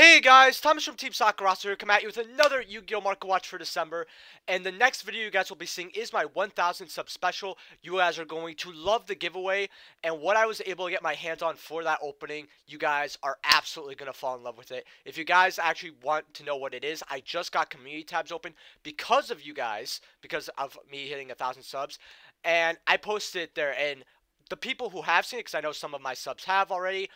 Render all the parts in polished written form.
Hey guys, Thomas from Team Soccer Roster here, come at you with another Yu-Gi-Oh! Market Watch for December. And the next video you guys will be seeing is my 1000 sub special. You guys are going to love the giveaway. And what I was able to get my hands on for that opening, you guys are absolutely going to fall in love with it. If you guys actually want to know what it is, I just got community tabs open because of you guys, because of me hitting 1000 subs. And I posted it there, and the people who have seen it, because I know some of my subs have already,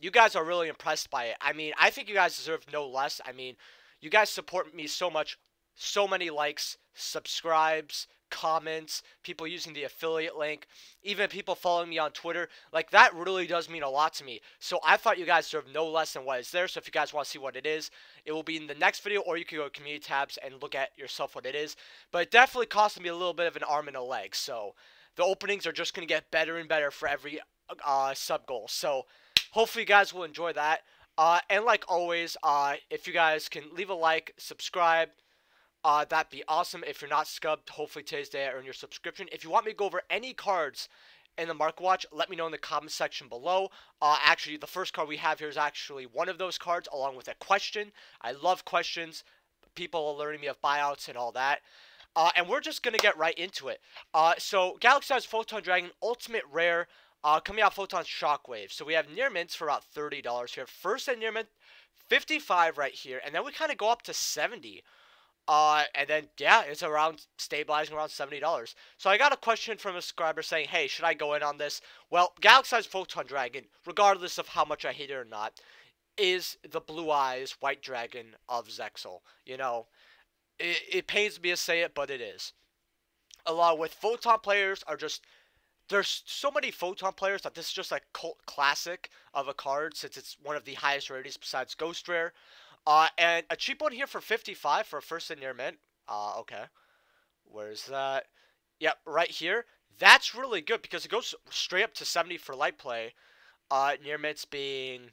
you guys are really impressed by it. I mean, I think you guys deserve no less. I mean, you guys support me so much. So many likes, subscribes, comments, people using the affiliate link, even people following me on Twitter. Like, that really does mean a lot to me. So I thought you guys deserve no less than what is there. So if you guys want to see what it is, it will be in the next video, or you can go to community tabs and look at yourself what it is. But it definitely cost me a little bit of an arm and a leg. So the openings are just going to get better and better for every sub goal. So hopefully you guys will enjoy that. And like always, if you guys can leave a like, subscribe, that'd be awesome. If you're not scubbed, hopefully today's day I earn your subscription. If you want me to go over any cards in the Market Watch, let me know in the comment section below. Actually, the first card we have here is actually one of those cards, along with a question. I love questions. People alerting me of buyouts and all that. And we're just going to get right into it. So, Galaxy has Photon Dragon, Ultimate Rare, coming out Photon Shockwave. So we have near mints for about $30 here. First at near mint, 55 right here. And then we kind of go up to 70. And then, yeah, it's around stabilizing around $70. So I got a question from a subscriber saying, hey, should I go in on this? Well, Galaxy Eyes Photon Dragon, regardless of how much I hate it or not, is the Blue Eyes White Dragon of Zexal. You know, it pains me to say it, but it is. Along with Photon players are just... There's so many Photon players that this is just a cult classic of a card, since it's one of the highest rarities besides Ghost Rare. And a cheap one here for 55 for a first and near mint. Okay. Where's that? Yep, right here. That's really good because it goes straight up to 70 for light play. Near mints being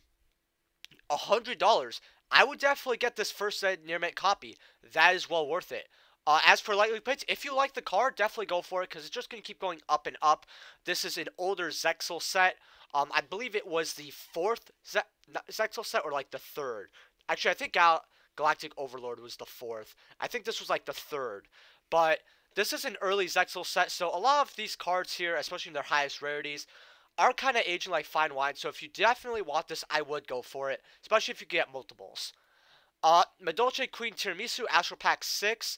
$100. I would definitely get this first set near mint copy. That is well worth it. As for lightly plates, if you like the card, definitely go for it, because it's just going to keep going up and up. This is an older Zexal set. I believe it was the fourth Zexal set, or like the third. Actually, I think Galactic Overlord was the fourth. I think this was like the third. But this is an early Zexal set, so a lot of these cards here, especially in their highest rarities, are kind of aging like fine wine. So if you definitely want this, I would go for it, especially if you get multiples. Madolce Queen Tiramisu Astral Pack 6.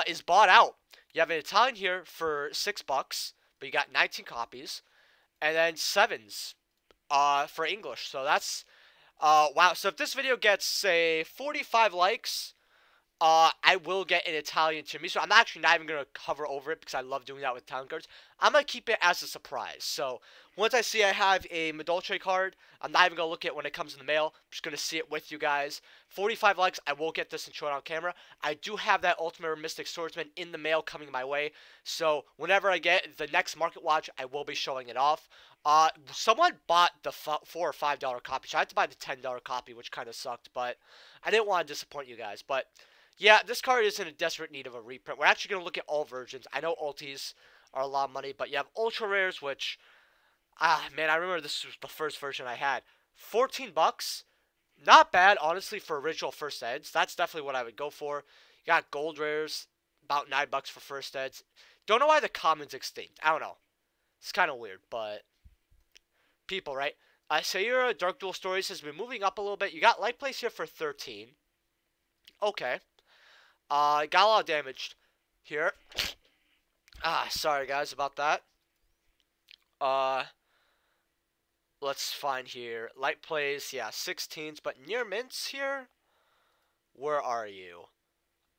Is bought out. You have an Italian here for $6, but you got 19 copies, and then 7s for English. So that's wow. So if this video gets, say, 45 likes, I will get an Italian tiramisu. I'm actually not even going to hover over it because I love doing that with Italian cards. I'm going to keep it as a surprise. So once I see I have a Madolce card, I'm not even going to look at it when it comes in the mail. I'm just going to see it with you guys. 45 likes, I will get this and show it on camera. I do have that Ultimate Mystic Swordsman in the mail coming my way. So whenever I get the next Market Watch, I will be showing it off. Someone bought the $4 or $5 copy. So I had to buy the $10 copy, which kind of sucked. But I didn't want to disappoint you guys. But yeah, this card is in a desperate need of a reprint. We're actually going to look at all versions. I know ultis are a lot of money, but you have ultra rares, which, man, I remember this was the first version I had. $14, not bad, honestly, for original first eds. That's definitely what I would go for. You got gold rares, about $9 for first eds. Don't know why the common's extinct. I don't know. It's kind of weird, but people, right? Sayura Dark Duel Stories has been moving up a little bit. You got light plays here for 13. Okay. Got a lot of damage here. Sorry guys about that. Let's find here. Light plays, yeah, 16s, but near mints here. Where are you?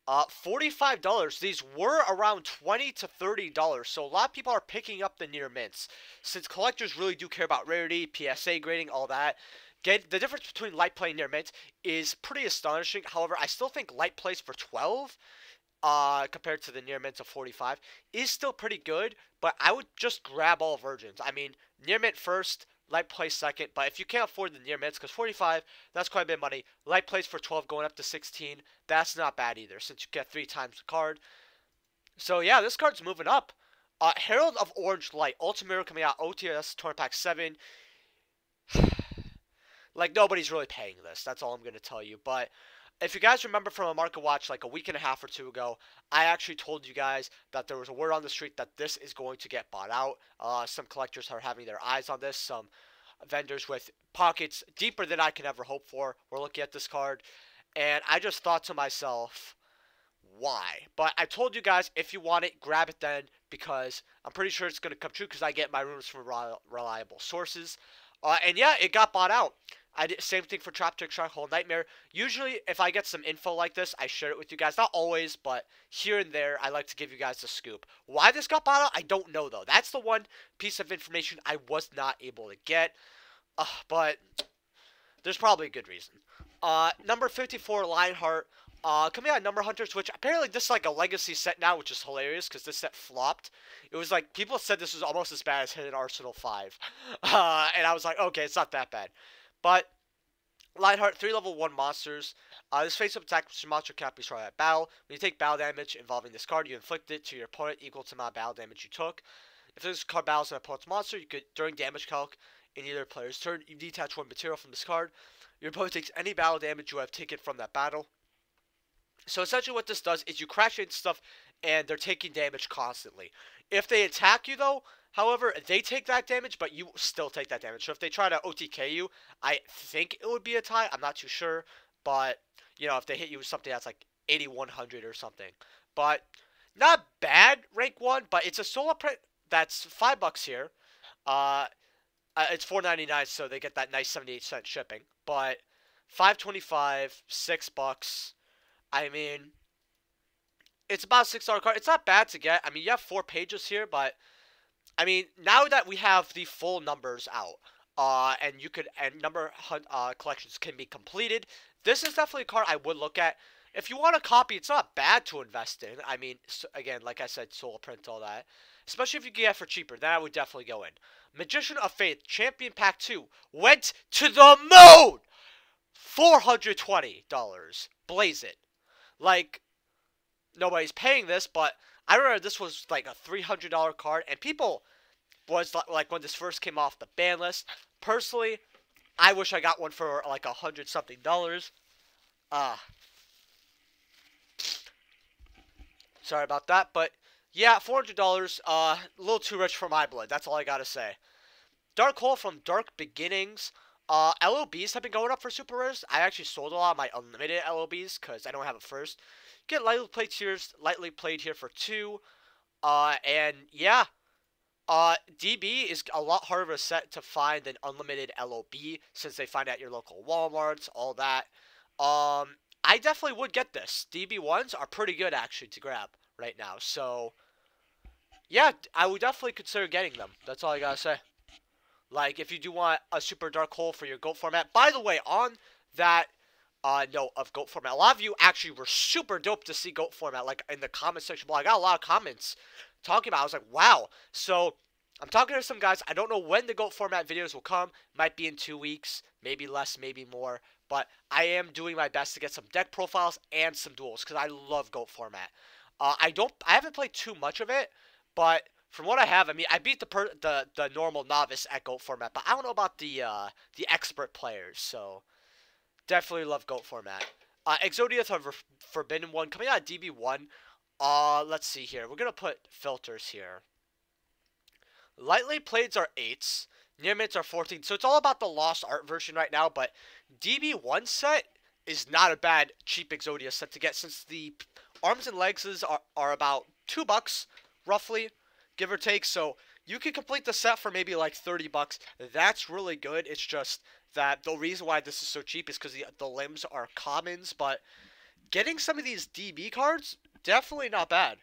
$45. These were around $20 to $30, so a lot of people are picking up the near mints. Since collectors really do care about rarity, PSA grading, all that. The difference between light play and near mint is pretty astonishing. However, I still think light plays for 12, compared to the near mints of 45, is still pretty good. But I would just grab all versions. I mean, near mint first, light play second. But if you can't afford the near mints, because 45, that's quite a bit of money. Light plays for 12, going up to 16, that's not bad either, since you get 3 times the card. So yeah, this card's moving up. Herald of Orange Light, Ultimate Mirror coming out, OTS Tournament Pack 7. Like, nobody's really paying this. That's all I'm going to tell you. But if you guys remember from a market watch like a week and a half or two ago, I actually told you guys that there was a word on the street that this is going to get bought out. Some collectors are having their eyes on this. Some vendors with pockets deeper than I can ever hope for were looking at this card. And I just thought to myself, why? But I told you guys, if you want it, grab it then, because I'm pretty sure it's going to come true because I get my rumors from reliable sources. And yeah, it got bought out. I did same thing for Trap Trick Shark Hole Nightmare. Usually, if I get some info like this, I share it with you guys. Not always, but here and there, I like to give you guys the scoop. Why this got bought out, I don't know, though. That's the one piece of information I was not able to get. But there's probably a good reason. Number 54, Lionheart. Coming out of Number Hunters, which apparently this is like a legacy set now, which is hilarious because this set flopped. It was like, people said this was almost as bad as Hidden Arsenal 5. And I was like, okay, it's not that bad. But Lionheart, 3 level 1 monsters. This face-up attack monster cannot be destroyed at battle. When you take battle damage involving this card, you inflict it to your opponent equal to the amount of battle damage you took. If this card battles an opponent's monster, you could, during damage calc in either player's turn, you detach 1 material from this card. Your opponent takes any battle damage you have taken from that battle. So essentially what this does is you crash into stuff and they're taking damage constantly. If they attack you though, however, they take that damage, but you still take that damage. So if they try to OTK you, I think it would be a tie. I'm not too sure. But, you know, if they hit you with something that's like 8100 or something. But not bad, rank 1, but it's a solo print that's $5 here. It's $4.99, so they get that nice 78-cent shipping. But $5.25, $6. I mean, it's about a $6 card. It's not bad to get. I mean, you have 4 pages here, but I mean, now that we have the full numbers out, and number collections can be completed, this is definitely a card I would look at. If you want a copy, it's not bad to invest in. I mean, again, like I said, solo print, all that. Especially if you can get it for cheaper, then I would definitely go in. Magician of Faith, Champion Pack 2, went to the moon! $420. Blaze it. Like, nobody's paying this, but I remember this was like a $300 card, and people was like when this first came off the ban list. Personally, I wish I got one for like $100-something. Sorry about that, but yeah, $400. A little too rich for my blood. That's all I gotta say. Dark Hole from Dark Beginnings. LOBs have been going up for super rares. I actually sold a lot of my unlimited LOBs because I don't have it first. Get lightly played here for 2. And yeah, DB is a lot harder of a set to find than unlimited LOB since they find at your local Walmarts, all that. I definitely would get this. DB ones are pretty good actually to grab right now. So yeah, I would definitely consider getting them. That's all I gotta say. Like, if you do want a super dark hole for your GOAT format. By the way, on that note of GOAT format, a lot of you actually were super dope to see GOAT format, like, in the comment section below. I got a lot of comments talking about it. I was like, wow. So, I'm talking to some guys. I don't know when the GOAT format videos will come. Might be in 2 weeks. Maybe less, maybe more. But I am doing my best to get some deck profiles and some duels, because I love GOAT format. I haven't played too much of it, but from what I have, I mean, I beat the normal novice at GOAT format, but I don't know about the expert players, so definitely love GOAT format. Exodius of Forbidden One, coming out of DB1. Let's see here. We're going to put filters here. Lightly Playeds are 8s. Near mints are 14. So it's all about the Lost Art version right now, but DB1 set is not a bad cheap Exodius set to get, since the arms and legs are about $2, roughly, give or take. So you can complete the set for maybe like $30. That's really good. It's just that the reason why this is so cheap is because the limbs are commons, but getting some of these DB cards, definitely not bad.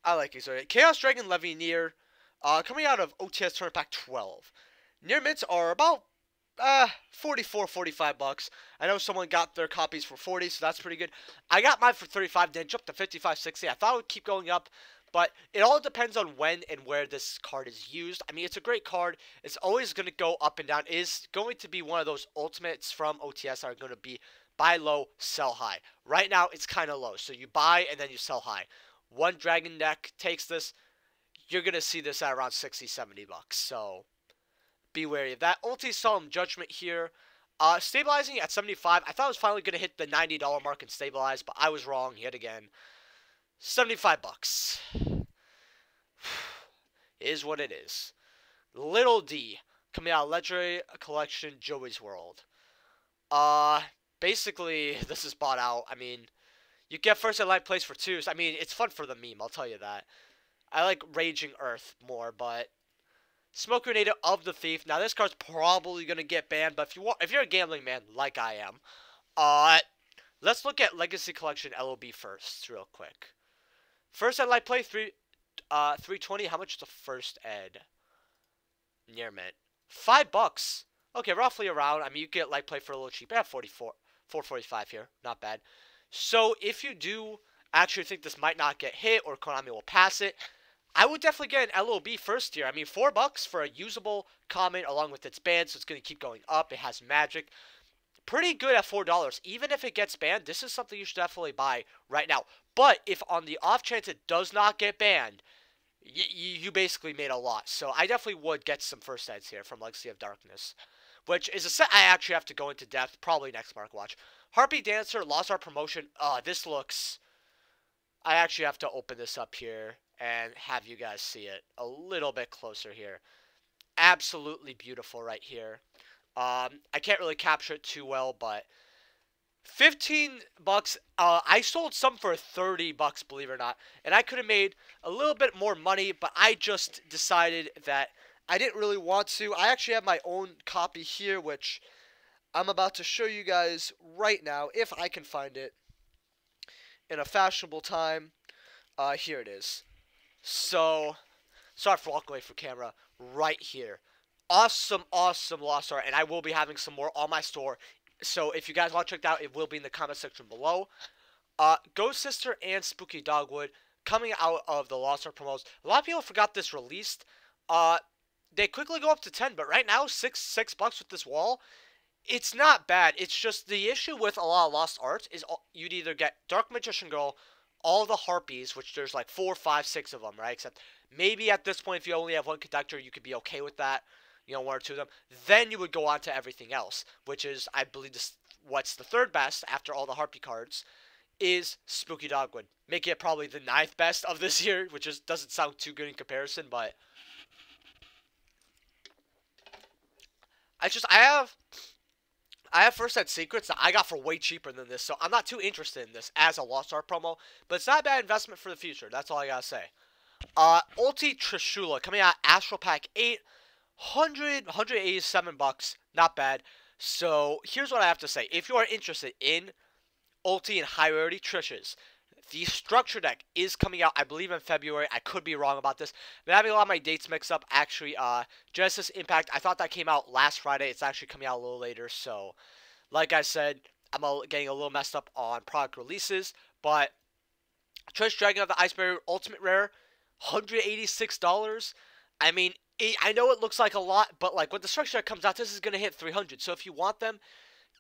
I like Exodius. Chaos Dragon Levineer, coming out of OTS Tournament Pack 12. Near mints are about $44, $45. I know someone got their copies for 40, so that's pretty good. I got mine for 35, then jumped to 55, 60. I thought it would keep going up, but it all depends on when and where this card is used. I mean, it's a great card. It's always going to go up and down. It is going to be one of those ultimates from OTS that are going to be buy low, sell high. Right now, it's kind of low, so you buy and then you sell high. One Dragon deck takes this, you're going to see this at around $60, $70. So be wary of that. Ulti Solemn Judgment here. Stabilizing at 75. I thought I was finally going to hit the $90 mark and stabilize, but I was wrong yet again. 75 bucks. Is what it is. Little D. Coming out Legendary Collection Joey's World. Basically, this is bought out. I mean, you get first and light plays for 2s. I mean, it's fun for the meme, I'll tell you that. I like Raging Earth more, but Smoke Grenade of the Thief. Now, this card's probably going to get banned, but if you're a gambling man like I am, let's look at Legacy Collection LOB first, real quick. First ed light play, 320. How much is the first ed? Near mint. $5. Okay, roughly around. I mean, you get light play for a little cheap. I have 445 here. Not bad. So, if you do actually think this might not get hit or Konami will pass it, I would definitely get an LOB first here. I mean, $4 for a usable comment along with its ban, so it's going to keep going up. It has magic. Pretty good at $4. Even if it gets banned, this is something you should definitely buy right now. But if on the off chance it does not get banned, you basically made a lot. So I definitely would get some first eds here from Legacy of Darkness, which is a set I actually have to go into depth probably next Mark Watch. Harpy Dancer, Lost Art Promotion. This looks... I actually have to open this up here and have you guys see it a little bit closer here. Absolutely beautiful right here. I can't really capture it too well, but $15. I sold some for $30, believe it or not, and I could have made a little bit more money, but I just decided that I didn't really want to. I actually have my own copy here, which I'm about to show you guys right now, if I can find it in a fashionable time. Here it is. So, sorry for walking away from camera. Right here. Awesome, awesome Lost Art, and I will be having some more on my store. So, if you guys want to check it out, it will be in the comment section below. Ghost Sister and Spooky Dogwood coming out of the Lost Art promos. A lot of people forgot this released. They quickly go up to 10, but right now, $6 with this wall. It's not bad. It's just the issue with a lot of Lost Arts is you'd either get Dark Magician Girl, all the Harpies, which there's like 4, 5, 6 of them, right? Except maybe at this point, if you only have one conductor, you could be okay with that. You know, 1 or 2 of them. Then you would go on to everything else, which is, I believe, what's the 3rd best after all the Harpy cards is Spooky Dogwood. Making it probably the 9th best of this year, which just doesn't sound too good in comparison, but I have first ed secrets that I got for way cheaper than this, so I'm not too interested in this as a Lost Art promo, but it's not a bad investment for the future. That's all I gotta say. Ulti Trishula coming out Astral Pack 8, $187, not bad. So here's what I have to say: if you are interested in Ulti and high rarity Trishes, the structure deck is coming out, I believe, in February. I could be wrong about this. I'm having a lot of my dates mixed up. Actually, Genesis Impact, I thought that came out last Friday. It's actually coming out a little later. So, like I said, I'm getting a little messed up on product releases. But Trish Dragon of the Ice Barrier Ultimate Rare, $186. I mean, I know it looks like a lot, but like when the structure deck comes out, this is going to hit 300. So if you want them,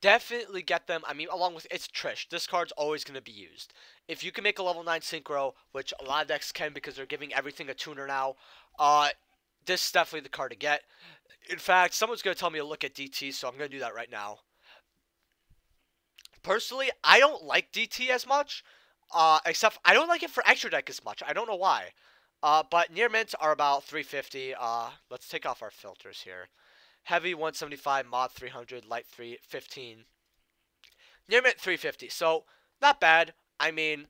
definitely get them. I mean, along with it's Trish. This card's always going to be used. If you can make a level 9 Synchro, which a lot of decks can because they're giving everything a tuner now, this is definitely the card to get. In fact, someone's going to tell me to look at DT, so I'm going to do that right now. Personally, I don't like DT as much, except I don't like it for extra deck as much. I don't know why. But near mints are about 350. Let's take off our filters here. Heavy 175, mod 300, light 315. Near mint 350. So not bad. I mean,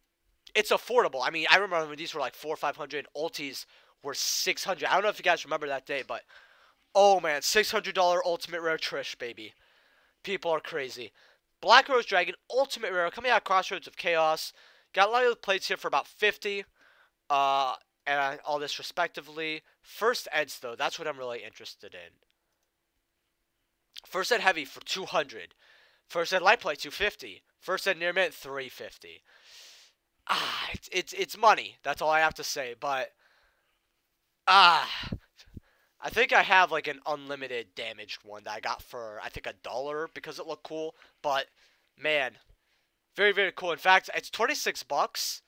it's affordable. I mean, I remember when these were like 400, 500. Ultis were 600. I don't know if you guys remember that day, but oh man, $600 Ultimate Rare Trish, baby. People are crazy. Black Rose Dragon Ultimate Rare coming out Crossroads of Chaos. Got a lot of the plates here for about 50. And all this respectively. First eds though, that's what I'm really interested in. First ed heavy for 200. First ed light plate 250. First ed near mint 350. It's money. That's all I have to say. But I think I have like an unlimited damaged one that I got for I think $1 because it looked cool. But man, very very cool. In fact, it's $26.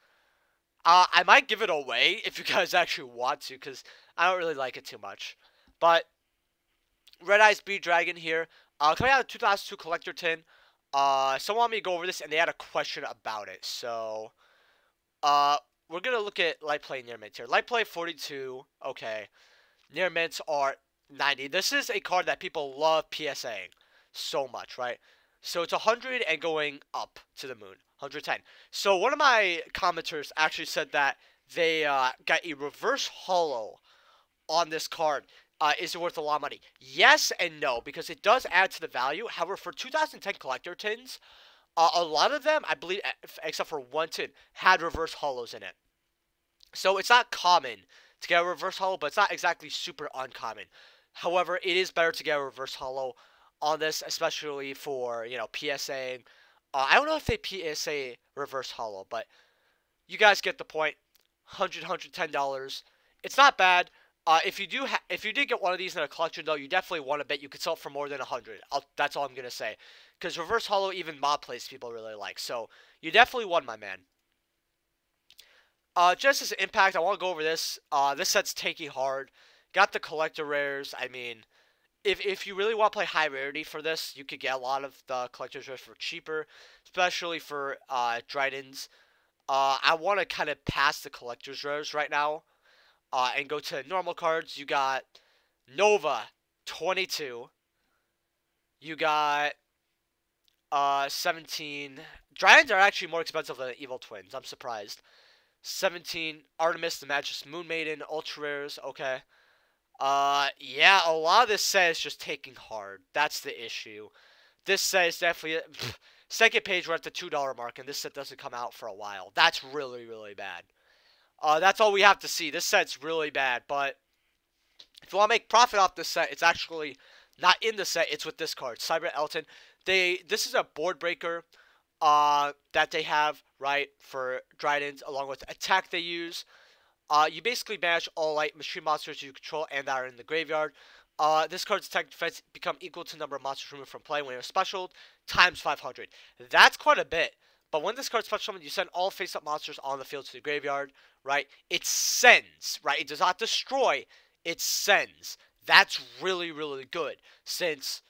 I might give it away if you guys actually want to because I don't really like it too much. But Red Eyes Bee Dragon here. Coming out of 2002 Collector Tin. Someone wanted me to go over this, and they had a question about it. So, uh, we're gonna look at Light Play Near Mints here. Light Play 42. Okay. Near Mints are 90. This is a card that people love PSAing so much, right? So it's 100 and going up to the moon. 110. So one of my commenters actually said that they got a reverse holo on this card. Is it worth a lot of money? Yes and no, because it does add to the value. However, for 2010 collector tins, a lot of them, I believe, except for one tin, had reverse holos in it. So it's not common to get a reverse holo, but it's not exactly super uncommon. However, it is better to get a reverse holo on this, especially for, PSA. I don't know if they PSA reverse holo, but you guys get the point. $110. It's not bad. If you did get one of these in a collection, though, you definitely want to bet you could sell it for more than 100. That's all I'm gonna say, because reverse holo, even mod plays, people really like. So you definitely won, my man. Just as impact, I want to go over this. This set's taking hard. Got the collector rares. I mean, if you really want to play high rarity for this, you could get a lot of the collector's rares for cheaper, especially for Dryden's. I want to kind of pass the collector's rares right now, and go to normal cards. You got Nova 22. You got 17. Dryden's are actually more expensive than Evil Twins. I'm surprised. 17, Artemis, the Magus Moon Maiden, Ultra Rares, okay. Yeah, a lot of this set is just taking hard. That's the issue. This set is definitely, second page, we're at the $2 mark, and this set doesn't come out for a while. That's really, really bad. That's all we have to see. This set's really bad, but if you want to make profit off this set, it's actually not in the set, it's with this card, Cyber Elton. This is a board breaker that they have, right, for Dryden's, along with attack they use. You basically banish all light machine monsters you control and that are in the graveyard. This card's attack defense become equal to the number of monsters removed from play when you're special, times 500. That's quite a bit. But when this card's special summoned, you send all face-up monsters on the field to the graveyard, right? It sends, right? It does not destroy, it sends. That's really, really good, since,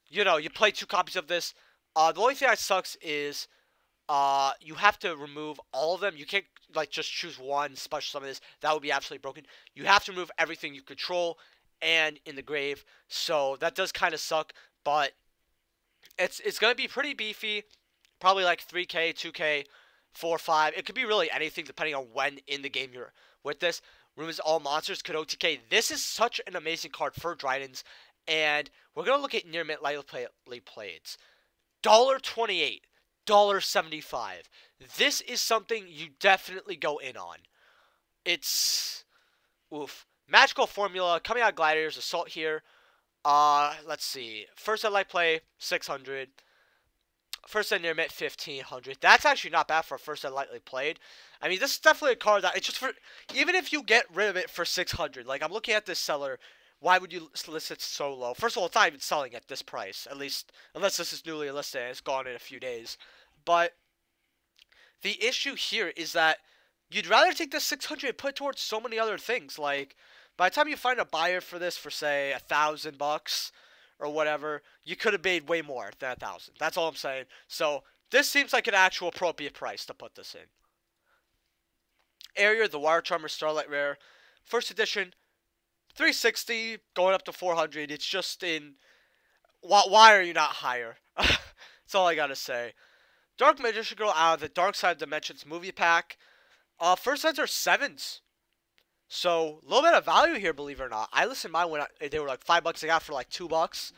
you play 2 copies of this. The only thing that sucks is you have to remove all of them. You can't, just choose one special summon this. That would be absolutely broken. You have to remove everything you control and in the grave. So that does kind of suck, but it's going to be pretty beefy. Probably like 3K, 2K, 4, 5. It could be really anything depending on when in the game you're with this. Removes all monsters, could OTK. This is such an amazing card for Dryden's. And we're going to look at near mint lightly played. $1.28, $1.75. This is something you definitely go in on. It's oof. Magical formula coming out of Gladiators Assault here. Let's see. First at light play 600. First at near mint 1500. That's actually not bad for a first at lightly played. I mean, this is definitely a card that it's just for, even if you get rid of it for 600. Like, I'm looking at this seller. Why would you list it so low? First of all, it's not even selling at this price, at least, unless this is newly listed and it's gone in a few days. But the issue here is that you'd rather take the 600 and put it towards so many other things. Like, by the time you find a buyer for this for, say, $1,000 or whatever, you could have made way more than 1,000. That's all I'm saying. So, this seems like an actual appropriate price to put this in. Area, the Wire Charmer Starlight Rare. First edition, 360 going up to 400. It's just in. Why are you not higher? That's all I gotta say. Dark Magician Girl out of the Dark Side of Dimensions movie pack. First sets are 7s. So, a little bit of value here, believe it or not. I listened to mine when they were like $5. I got for like $2.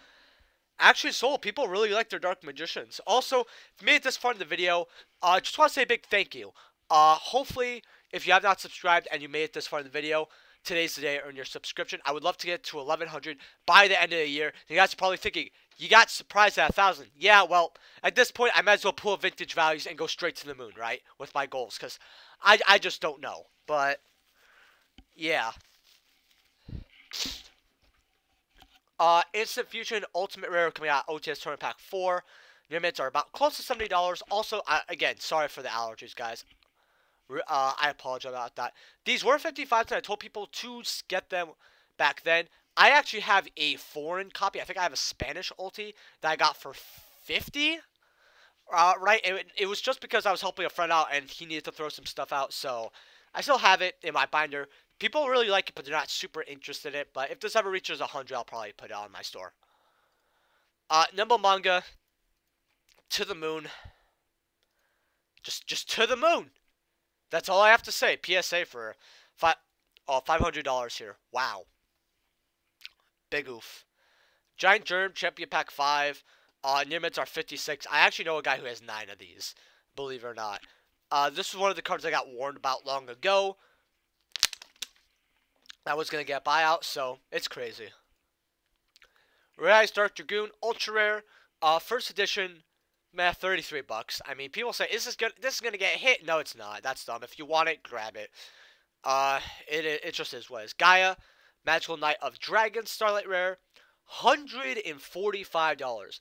Actually sold. People really like their Dark Magicians. Also, if you made it this far in the video, I just want to say a big thank you. Hopefully, if you have not subscribed and you made it this far in the video, today's the day to earn your subscription. I would love to get to 1,100 by the end of the year. You guys are probably thinking, you got surprised at 1,000. Yeah, well, at this point, I might as well pull vintage values and go straight to the moon, right? With my goals, because I just don't know. But, yeah. Instant Fusion Ultimate Rare coming out OTS Tournament Pack 4. Near mints are about close to $70. Also, again, sorry for the allergies, guys. I apologize about that. These were 55s, and I told people to get them back then. I actually have a foreign copy. I think I have a Spanish ulti that I got for 50. Right? It was just because I was helping a friend out and he needed to throw some stuff out. So I still have it in my binder. People really like it, but they're not super interested in it. But if this ever reaches 100, I'll probably put it on my store. Number manga, to the moon. Just to the moon. That's all I have to say. PSA for $500 here. Wow. Big oof. Giant Germ, Champion Pack 5. Near mids are 56. I actually know a guy who has 9 of these, believe it or not. This was one of the cards I got warned about long ago. I was going to get buyout, so it's crazy. Red Eyes Dark Dragoon, Ultra Rare. First edition, man, 33 bucks. I mean, people say, this is gonna get hit? No, it's not. That's dumb. If you want it, grab it. It just is what it is. Gaia, Magical Knight of Dragons, Starlight Rare, $145.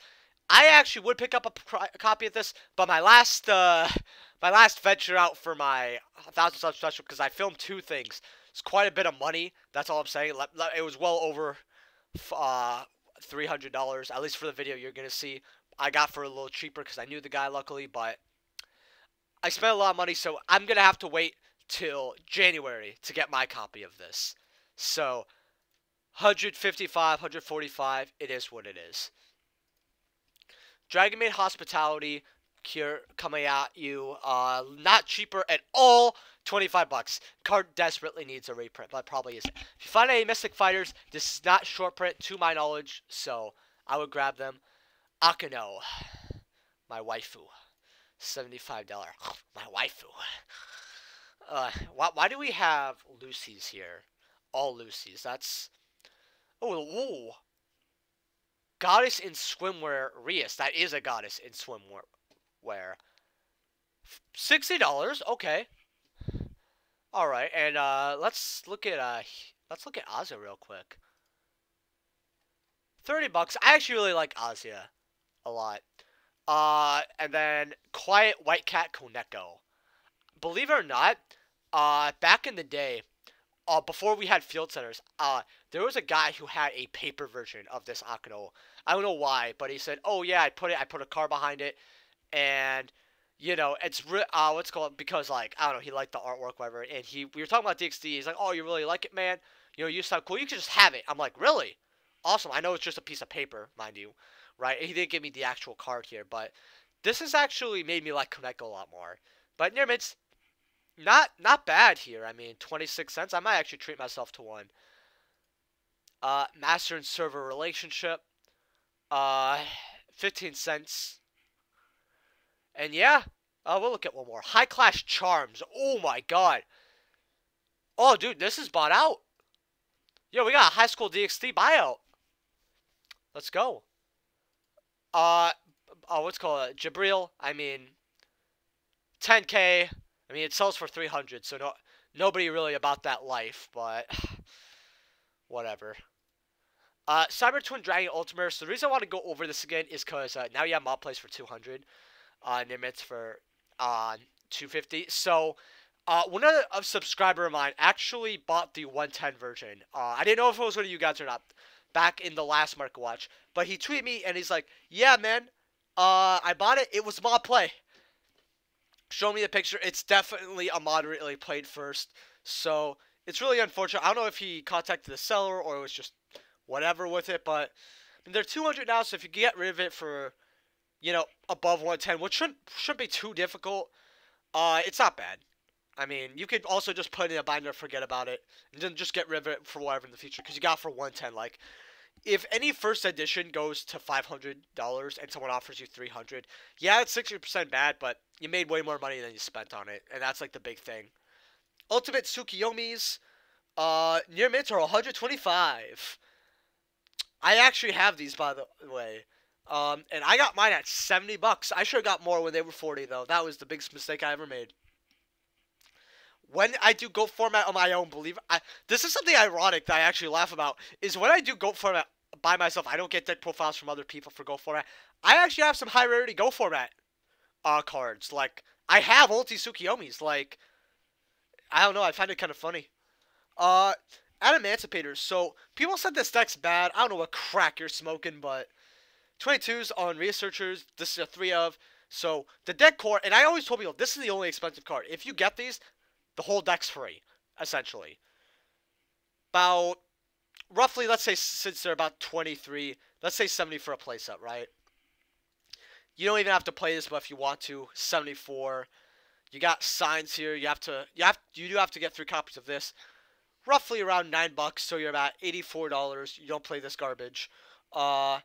I actually would pick up a copy of this, but my last venture out for my 1,000 sub special, because I filmed 2 things. It's quite a bit of money. That's all I'm saying. It was well over $300, at least for the video you're gonna see. I got for a little cheaper because I knew the guy, luckily, but I spent a lot of money, so I'm gonna have to wait till January to get my copy of this. So 155, 145, it is what it is. Dragon Maid Hospitality Cure coming at you, not cheaper at all, 25 bucks. Card desperately needs a reprint, but probably isn't. If you find any Mystic Fighters, this is not short print to my knowledge, so I would grab them. Akano, my waifu, $75. My waifu. Why do we have Lucy's here? All Lucy's. That's oh. Goddess in swimwear, Rias. That is a goddess in swimwear. $60. Okay. All right, and let's look at Azia real quick. 30 bucks. I actually really like Azia a lot. And then Quiet White Cat Koneko. Believe it or not, back in the day, before we had field centers, there was a guy who had a paper version of this Akano. I don't know why, but he said, "Oh yeah, I put a car behind it, and you know, it's what's called because like I don't know, he liked the artwork, whatever." And we were talking about DXD. He's like, "Oh, you really like it, man? You know, you sound cool. You can just have it." I'm like, "Really? Awesome." I know it's just a piece of paper, mind you, right? He didn't give me the actual card here, but this has actually made me like Koneko a lot more. But near mids, not bad here. I mean, 26 cents. I might actually treat myself to one. Master and server relationship. 15 cents. And yeah, we'll look at one more. High class charms. Oh my god. Oh, dude, this is bought out. Yo, we got a high school DXD buyout. Let's go. What's called Jabril. I mean, 10K. I mean, it sells for 300, so nobody really about that life, but whatever. Cyber Twin Dragon Ultimate. So the reason I want to go over this again is because now you have mob plays for 200, Nimitz for 250. So one of a subscriber of mine actually bought the 110 version. I didn't know if it was one of you guys or not back in the last Market Watch, but he tweeted me and he's like, "Yeah, man, I bought it. It was mod play." Show me the picture. It's definitely a moderately played first, so it's really unfortunate. I don't know if he contacted the seller or it was just whatever with it, but I mean, they're 200 now, so if you get rid of it for, you know, above 110, which shouldn't be too difficult, it's not bad. I mean, you could also just put it in a binder, forget about it, and then just get rid of it for whatever in the future, because you got it for 110. Like, if any first edition goes to $500 and someone offers you 300, yeah, it's 60% bad, but you made way more money than you spent on it, and that's like the big thing. Ultimate Tsukiyomi's near mids are 125. I actually have these, by the way, and I got mine at 70 bucks. I should have got more when they were 40, though. That was the biggest mistake I ever made. When I do GOAT format on my own, this is something ironic that I actually laugh about, is when I do GOAT format by myself, I don't get deck profiles from other people for GOAT format. I actually have some high rarity GOAT format cards. Like, I have Ulti Tsukiyomi's. Like, I don't know, I find it kind of funny. Adamantipator. So people said this deck's bad. I don't know what crack you're smoking, but 22s on researchers. This is a 3 of. So the deck core, and I always told people this is the only expensive card. If you get these, the whole deck's free, essentially. About roughly, let's say since they're about 23, let's say 70 for a playset, right? You don't even have to play this, but if you want to, 74. You got signs here. You do have to get 3 copies of this. Roughly around $9, so you're about $84. You don't play this garbage. And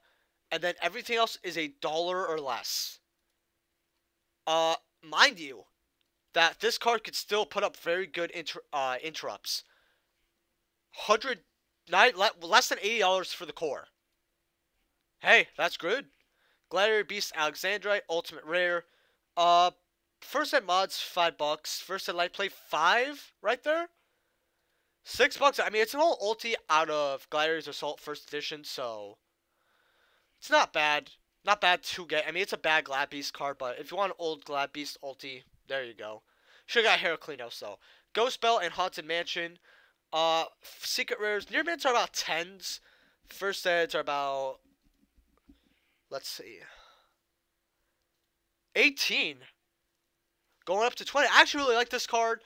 then everything else is $1 or less. Mind you, that this card could still put up very good interrupts. Less than $80 for the core. Hey, that's good. Gladiator Beast Alexandrite, Ultimate Rare. First ed mods, $5. First ed light play, 5 right there. $6. I mean, it's an old ulti out of Gladiator's Assault First Edition, so it's not bad. Not bad to get. I mean, it's a bad Glad Beast card, but if you want an old Glad Beast ulti, there you go. Should've got Heraclinos though. Ghost Bell and Haunted Mansion. Secret rares. Near mints are about 10s. First eds are about, let's see, 18. Going up to 20. I actually really like this card.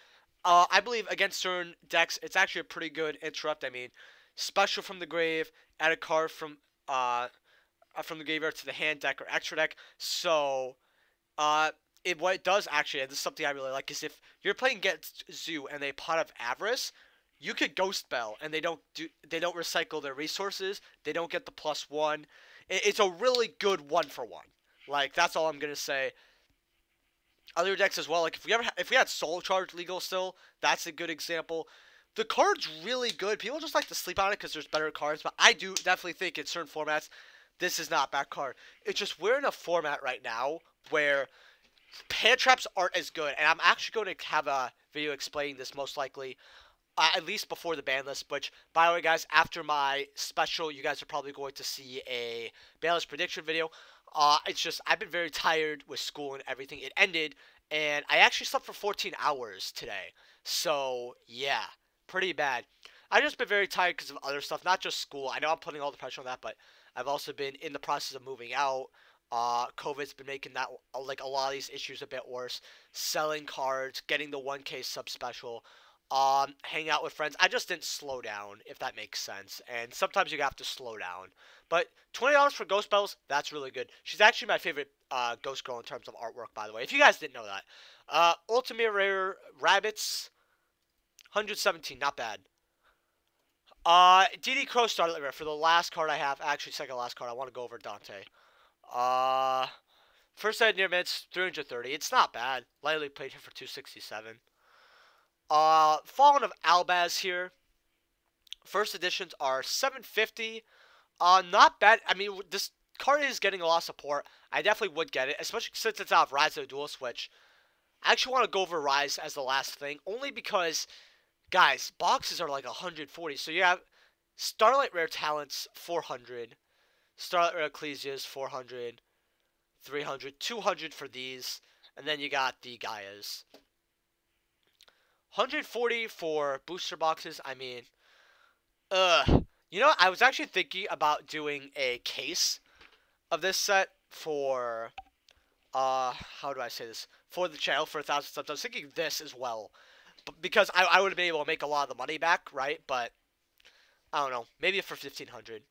I believe against certain decks, it's actually a pretty good interrupt. I mean, special from the grave, add a card from the graveyard to the hand deck or extra deck. So, what it does actually, and this is something I really like, is if you're playing against Zoo and they Pot of Avarice, you could Ghost Bell and they don't recycle their resources. They don't get the +1. It's a really good 1-for-1. Like, that's all I'm gonna say. Other decks as well, like if we had Soul Charge legal still, that's a good example. The card's really good. People just like to sleep on it because there's better cards, but I do definitely think in certain formats, this is not a bad card. It's just we're in a format right now where hand traps aren't as good, and I'm actually going to have a video explaining this most likely, at least before the ban list, which, by the way, guys, after my special, you guys are probably going to see a ban list prediction video. It's just, I've been very tired with school and everything. It ended, and I actually slept for 14 hours today. So, yeah, pretty bad. I've just been very tired because of other stuff, not just school. I know I'm putting all the pressure on that, but I've also been in the process of moving out. COVID's been making that, like, a lot of these issues a bit worse. Selling cards, getting the 1K sub special, hanging out with friends. I just didn't slow down, if that makes sense. And sometimes you have to slow down. But $20 for Ghost Bells, that's really good. She's actually my favorite Ghost Girl in terms of artwork, by the way, if you guys didn't know that. Ultimate Rare Rabbits, 117, not bad. DD Crow Starlight Rare for the last card I have. Actually, second last card. I want to go over Dante. First ed near mints, 330. It's not bad. Lightly played here for 267. Fallen of Albaz here. First editions are 750. Not bad. I mean, this card is getting a lot of support. I definitely would get it, especially since it's out of Rise of the Dual Switch. I actually want to go over Rise as the last thing, only because, guys, boxes are like 140. So you have Starlight Rare Talents, 400. Starlight Rare Ecclesias, 400. 300. 200 for these. And then you got the Gaias. 140 for booster boxes. I mean, you know, I was actually thinking about doing a case of this set for, how do I say this? For the channel for 1,000 subs. I was thinking this as well. Because I would have been able to make a lot of the money back, right? But, I don't know. Maybe for 1,500.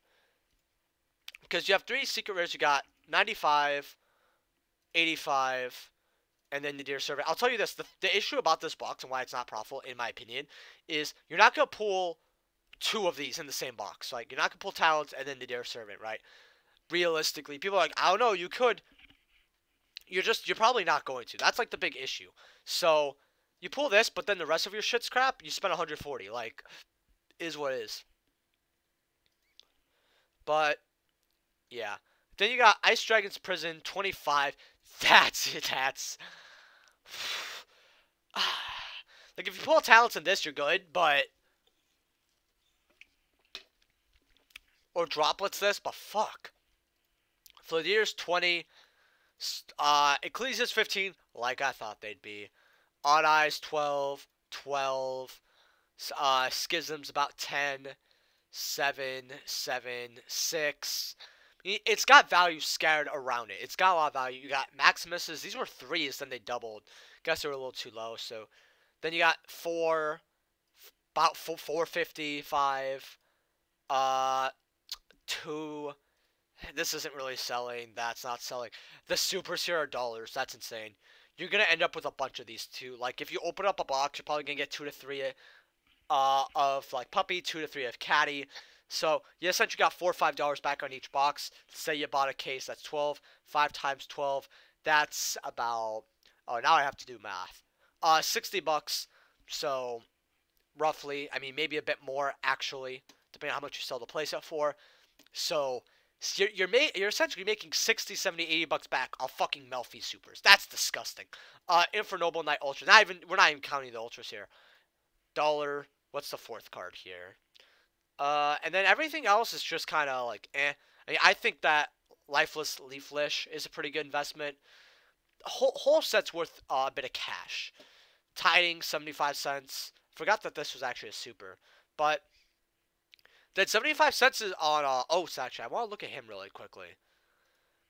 Because you have 3 secret rares. You got 95, 85, and then the Deer Servant. I'll tell you this. The issue about this box and why it's not profitable, in my opinion, is you're not going to pull 2 of these in the same box. Like, you're not going to pull Talents and then the Deer Servant, right? Realistically, people are like, I don't know, you could. You're probably not going to. That's, like, the big issue. So, you pull this, but then the rest of your shit's crap, you spend 140. Like, is what it is. But, yeah. Then you got Ice Dragon's Prison, 25. That's it. That's... like, if you pull Talents in this, you're good, but... Or Droplets this, but fuck. Floodir's 20. Ecclesia's 15, like I thought they'd be. Odd Eyes, 12. 12. Schism's about 10, 7, 7, 6. It's got value scattered around it. It's got a lot of value. You got Maximuses. These were 3s, then they doubled. Guess they were a little too low. So then you got 4, about 455, 2. This isn't really selling. That's not selling. The supers here are dollars. That's insane. You're gonna end up with a bunch of these too. Like if you open up a box, you're probably gonna get 2 to 3 of like puppy, 2 to 3 of caddy. So you essentially got $4 or $5 back on each box. Say you bought a case, that's 12. 5 times 12, that's about. Oh, now I have to do math. 60 bucks. So roughly, I mean maybe a bit more actually, depending on how much you sell the playset for. So you're essentially making 60, 70, 80 bucks back off fucking Melfi supers. That's disgusting. Infernoble Knight Ultra. We're not even counting the ultras here. Dollar. What's the 4th card here? And then everything else is just kind of like eh. I mean, I think that Lifeless Leaflish is a pretty good investment. Whole set's worth a bit of cash. Tiding 75 cents. Forgot that this was actually a super, but then 75 cents is on Oats. Actually, I want to look at him really quickly.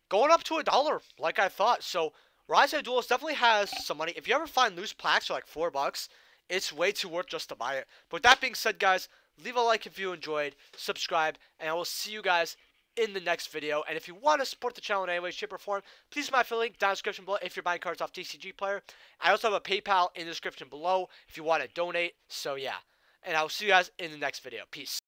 Going up to $1, like I thought. So Rise of Duelist definitely has some money. If you ever find loose plaques for like $4, it's way too worth just to buy it. But with that being said, guys, leave a like if you enjoyed, subscribe, and I will see you guys in the next video. And if you want to support the channel in any way, shape, or form, please use my affiliate link down in the description below if you're buying cards off TCG Player. I also have a PayPal in the description below if you want to donate. So yeah, and I will see you guys in the next video. Peace.